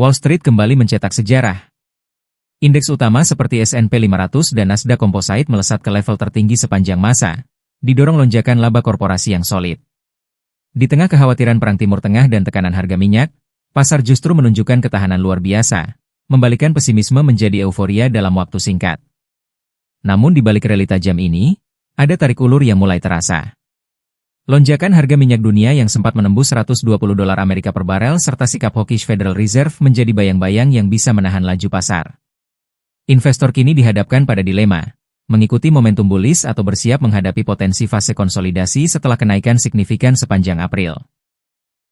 Wall Street kembali mencetak sejarah. Indeks utama seperti S&P 500 dan Nasdaq Composite melesat ke level tertinggi sepanjang masa, didorong lonjakan laba korporasi yang solid. Di tengah kekhawatiran Perang Timur Tengah dan tekanan harga minyak, pasar justru menunjukkan ketahanan luar biasa, membalikan pesimisme menjadi euforia dalam waktu singkat. Namun di balik rally tajam ini, ada tarik ulur yang mulai terasa. Lonjakan harga minyak dunia yang sempat menembus $120 Amerika per barel serta sikap hawkish Federal Reserve menjadi bayang-bayang yang bisa menahan laju pasar. Investor kini dihadapkan pada dilema, mengikuti momentum bullish atau bersiap menghadapi potensi fase konsolidasi setelah kenaikan signifikan sepanjang April.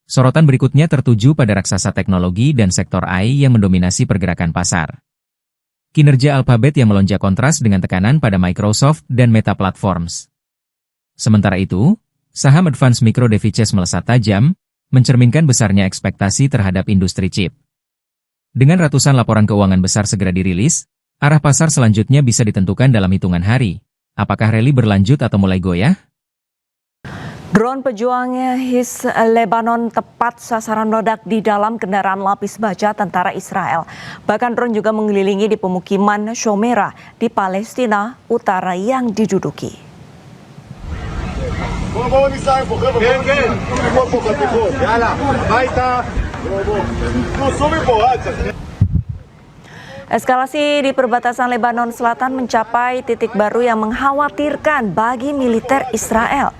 Sorotan berikutnya tertuju pada raksasa teknologi dan sektor AI yang mendominasi pergerakan pasar. Kinerja Alphabet yang melonjak kontras dengan tekanan pada Microsoft dan Meta Platforms. Sementara itu, saham Advanced Micro Devices melesat tajam, mencerminkan besarnya ekspektasi terhadap industri chip. Dengan ratusan laporan keuangan besar segera dirilis, arah pasar selanjutnya bisa ditentukan dalam hitungan hari. Apakah rally berlanjut atau mulai goyah? Drone pejuang Hizbullah Lebanon tepat sasaran meledak di dalam kendaraan lapis baja tentara Israel. Bahkan drone juga mengelilingi di pemukiman Shomera di Palestina Utara yang diduduki. Eskalasi di perbatasan Lebanon Selatan mencapai titik baru yang mengkhawatirkan bagi militer Israel.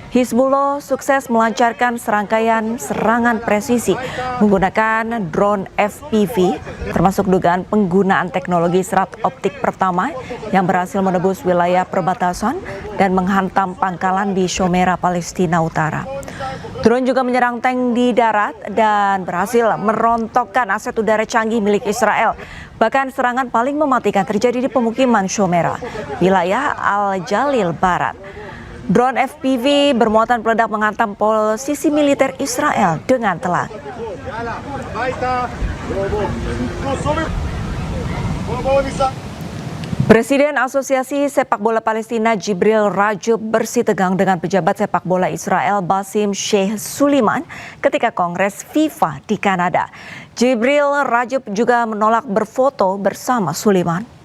Hizbullah sukses melancarkan serangkaian serangan presisi menggunakan drone FPV, termasuk dugaan penggunaan teknologi serat optik pertama yang berhasil menembus wilayah perbatasan dan menghantam pangkalan di Shomera, Palestina Utara. Drone juga menyerang tank di darat dan berhasil merontokkan aset udara canggih milik Israel. Bahkan serangan paling mematikan terjadi di pemukiman Shomera, wilayah Al-Jalil Barat. Drone FPV bermuatan peledak menghantam posisi militer Israel dengan telak. Presiden Asosiasi Sepak Bola Palestina Jibril Rajub bersitegang dengan pejabat sepak bola Israel Basim Sheikh Suliman ketika Kongres FIFA di Kanada. Jibril Rajub juga menolak berfoto bersama Suliman.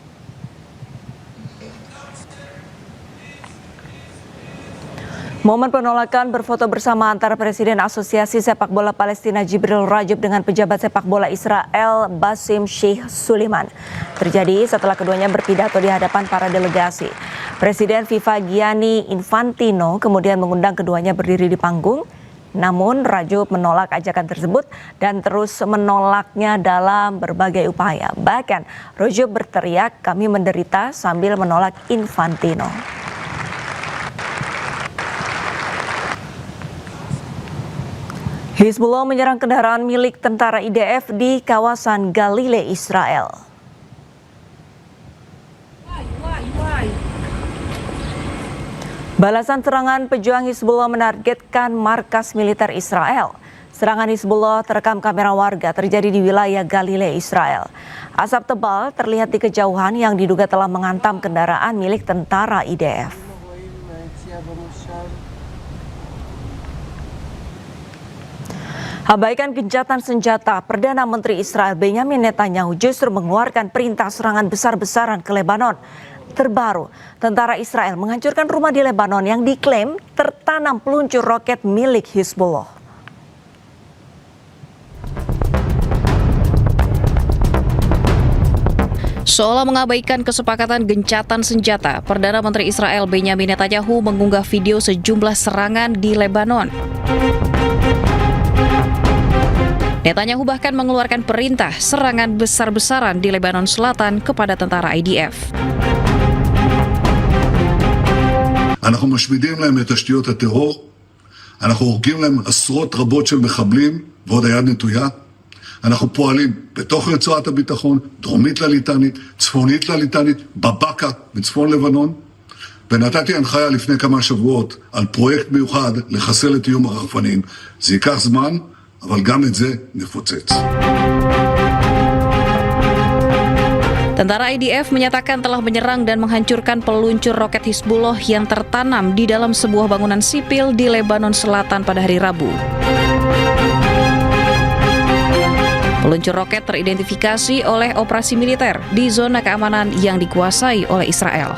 Momen penolakan berfoto bersama antara Presiden Asosiasi Sepak Bola Palestina Jibril Rajub dengan pejabat sepak bola Israel Basim Sheikh Suliman terjadi setelah keduanya berpidato di hadapan para delegasi. Presiden FIFA Gianni Infantino kemudian mengundang keduanya berdiri di panggung, namun Rajub menolak ajakan tersebut dan terus menolaknya dalam berbagai upaya. Bahkan Rajub berteriak, "Kami menderita," sambil menolak Infantino. Hizbullah menyerang kendaraan milik tentara IDF di kawasan Galilea, Israel. Balasan serangan pejuang Hizbullah menargetkan markas militer Israel. Serangan Hizbullah terekam kamera warga terjadi di wilayah Galilea, Israel. Asap tebal terlihat di kejauhan yang diduga telah menghantam kendaraan milik tentara IDF. Abaikan gencatan senjata, Perdana Menteri Israel Benjamin Netanyahu justru mengeluarkan perintah serangan besar-besaran ke Lebanon. Terbaru, tentara Israel menghancurkan rumah di Lebanon yang diklaim tertanam peluncur roket milik Hizbullah. Seolah mengabaikan kesepakatan gencatan senjata, Perdana Menteri Israel Benjamin Netanyahu mengunggah video sejumlah serangan di Lebanon. Netanyahu bahkan mengeluarkan perintah serangan besar-besaran di Lebanon Selatan kepada tentara IDF. אנחנו משמידים להם את תשתיות הטרור, אנחנו הורגים להם עשרות רבות של מחבלים ועוד היד נטויה. אנחנו פועלים בתוך רצועת הביטחון, דרומית לליטנית, צפונית לליטנית, בבקה בצפון לבנון. ונתתי הנחיה לפני כמה שבועות על פרויקט מיוחד לחסל את איום הרחפנים. זה ייקח זמן, אבל גם את זה נפוצץ. Tentara IDF menyatakan telah menyerang dan menghancurkan peluncur roket Hizbullah yang tertanam di dalam sebuah bangunan sipil di Lebanon Selatan pada hari Rabu. Peluncur roket teridentifikasi oleh operasi militer di zona keamanan yang dikuasai oleh Israel.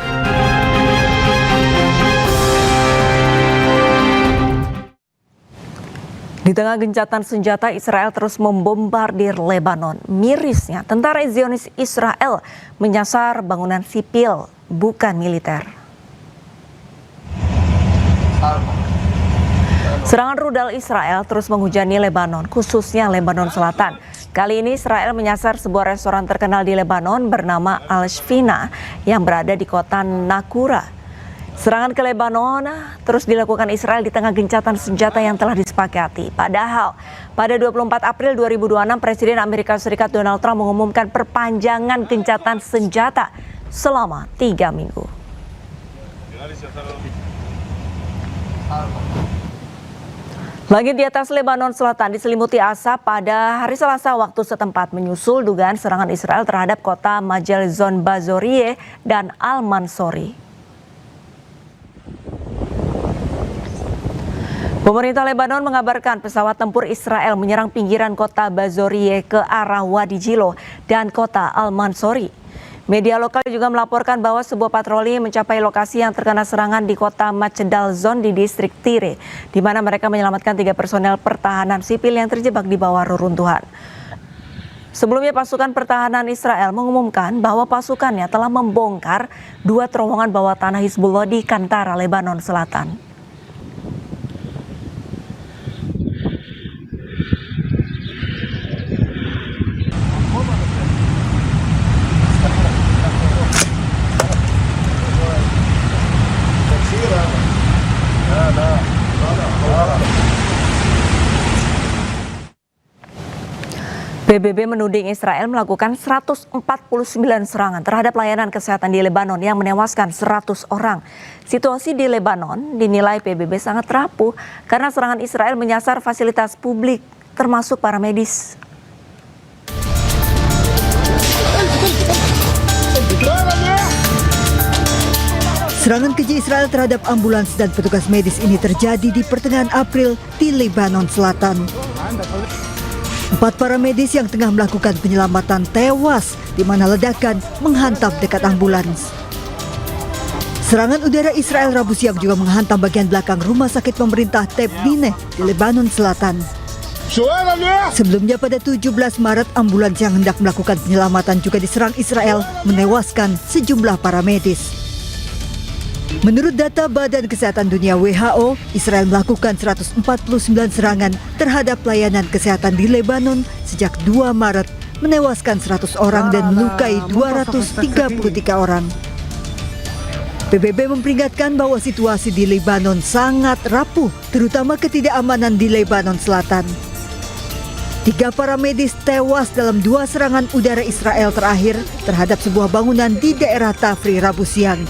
Di tengah gencatan senjata, Israel terus membombardir Lebanon. Mirisnya, tentara Zionis Israel menyasar bangunan sipil, bukan militer. Serangan rudal Israel terus menghujani Lebanon, khususnya Lebanon Selatan. Kali ini Israel menyasar sebuah restoran terkenal di Lebanon bernama Al-Shfina yang berada di kota Nakura. Serangan ke Lebanon terus dilakukan Israel di tengah gencatan senjata yang telah disepakati. Padahal pada 24 April 2026 Presiden Amerika Serikat Donald Trump mengumumkan perpanjangan gencatan senjata selama 3 minggu. Langit di atas Lebanon Selatan diselimuti asap pada hari Selasa waktu setempat menyusul dugaan serangan Israel terhadap kota Majalzon Bazorie dan Al-Mansori. Pemerintah Lebanon mengabarkan pesawat tempur Israel menyerang pinggiran kota Bazorie ke arah Wadi Jilo dan kota Al-Mansori. Media lokal juga melaporkan bahwa sebuah patroli mencapai lokasi yang terkena serangan di kota Macedal Zone di distrik Tire, di mana mereka menyelamatkan 3 personel pertahanan sipil yang terjebak di bawah reruntuhan. Sebelumnya pasukan pertahanan Israel mengumumkan bahwa pasukannya telah membongkar 2 terowongan bawah tanah Hizbullah di Kantara, Lebanon Selatan. PBB menuding Israel melakukan 149 serangan terhadap layanan kesehatan di Lebanon yang menewaskan 100 orang. Situasi di Lebanon dinilai PBB sangat rapuh karena serangan Israel menyasar fasilitas publik termasuk para medis. Serangan keji Israel terhadap ambulans dan petugas medis ini terjadi di pertengahan April di Lebanon Selatan. 4 para medis yang tengah melakukan penyelamatan tewas di mana ledakan menghantam dekat ambulans. Serangan udara Israel Rabu siang juga menghantam bagian belakang rumah sakit pemerintah Tebnine di Lebanon Selatan. Sebelumnya pada 17 Maret, ambulans yang hendak melakukan penyelamatan juga diserang Israel, menewaskan sejumlah para medis. Menurut data Badan Kesehatan Dunia WHO, Israel melakukan 149 serangan terhadap layanan kesehatan di Lebanon sejak 2 Maret, menewaskan 100 orang dan melukai 233 orang. PBB memperingatkan bahwa situasi di Lebanon sangat rapuh, terutama ketidakamanan di Lebanon Selatan. 3 para medis tewas dalam 2 serangan udara Israel terakhir terhadap sebuah bangunan di daerah Tafri Rabu siang.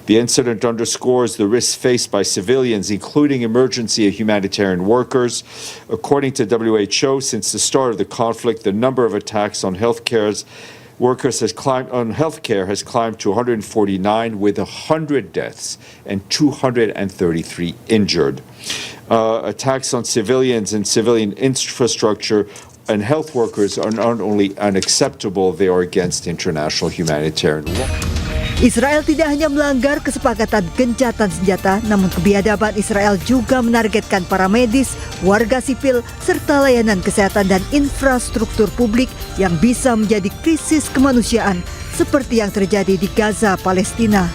The incident underscores the risks faced by civilians, including emergency and humanitarian workers. According to WHO, since the start of the conflict, the number of attacks on healthcare has climbed to 149, with 100 deaths and 233 injured. Attacks on civilians and civilian infrastructure and health workers are not only unacceptable, they are against international humanitarian law. Israel tidak hanya melanggar kesepakatan gencatan senjata, namun kebiadaban Israel juga menargetkan para medis, warga sipil, serta layanan kesehatan dan infrastruktur publik yang bisa menjadi krisis kemanusiaan seperti yang terjadi di Gaza, Palestina.